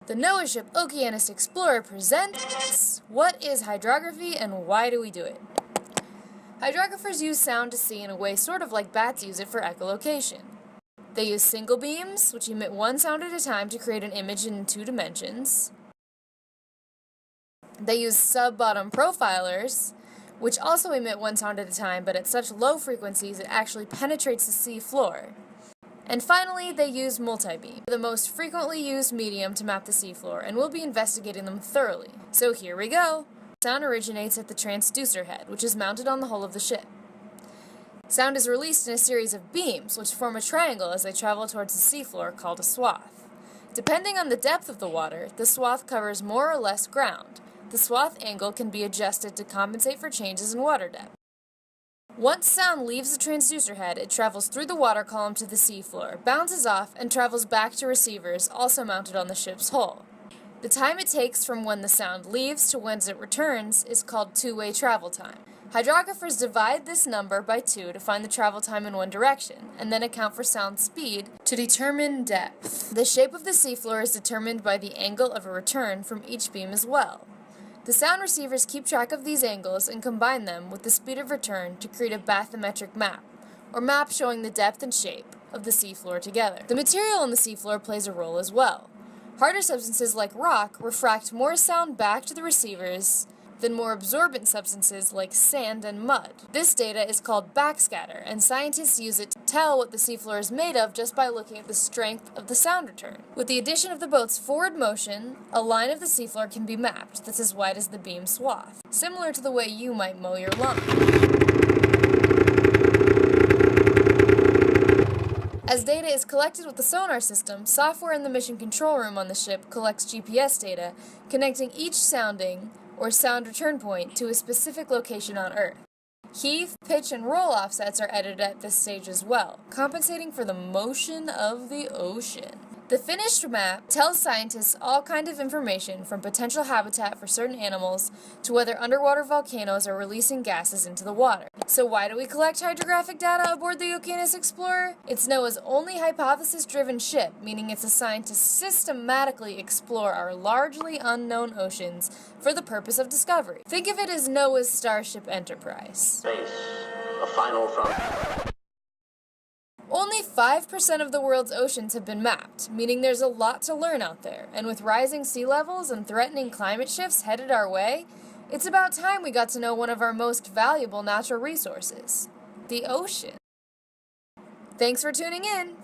The NOAA ship Okeanis Explorer presents What is hydrography and why do we do it? Hydrographers use sound to see in a way sort of like bats use it for echolocation. They use single beams, which emit one sound at a time to create an image in 2 dimensions. They use sub-bottom profilers, which also emit one sound at a time, but at such low frequencies it actually penetrates the sea floor. And finally, they use multi-beam, the most frequently used medium to map the seafloor, and we'll be investigating them thoroughly. So here we go! Sound originates at the transducer head, which is mounted on the hull of the ship. Sound is released in a series of beams, which form a triangle as they travel towards the seafloor, called a swath. Depending on the depth of the water, the swath covers more or less ground. The swath angle can be adjusted to compensate for changes in water depth. Once sound leaves the transducer head, it travels through the water column to the seafloor, bounces off, and travels back to receivers also mounted on the ship's hull. The time it takes from when the sound leaves to when it returns is called two-way travel time. Hydrographers divide this number by 2 to find the travel time in one direction, and then account for sound speed to determine depth. The shape of the seafloor is determined by the angle of a return from each beam as well. The sound receivers keep track of these angles and combine them with the speed of return to create a bathymetric map, or map showing the depth and shape of the seafloor together. The material on the seafloor plays a role as well. Harder substances like rock refract more sound back to the receivers than more absorbent substances like sand and mud. This data is called backscatter, and scientists use it to tell what the seafloor is made of just by looking at the strength of the sound return. With the addition of the boat's forward motion, a line of the seafloor can be mapped that's as wide as the beam swath, similar to the way you might mow your lawn. As data is collected with the sonar system, software in the mission control room on the ship collects GPS data, connecting each sounding or sound return point to a specific location on Earth. Heave, pitch, and roll offsets are edited at this stage as well, compensating for the motion of the ocean. The finished map tells scientists all kinds of information from potential habitat for certain animals to whether underwater volcanoes are releasing gases into the water. So why do we collect hydrographic data aboard the Okeanis Explorer? It's NOAA's only hypothesis-driven ship, meaning it's assigned to systematically explore our largely unknown oceans for the purpose of discovery. Think of it as NOAA's Starship Enterprise. Space, a final frontier. Only 5% of the world's oceans have been mapped, meaning there's a lot to learn out there, and with rising sea levels and threatening climate shifts headed our way, it's about time we got to know one of our most valuable natural resources, the ocean. Thanks for tuning in.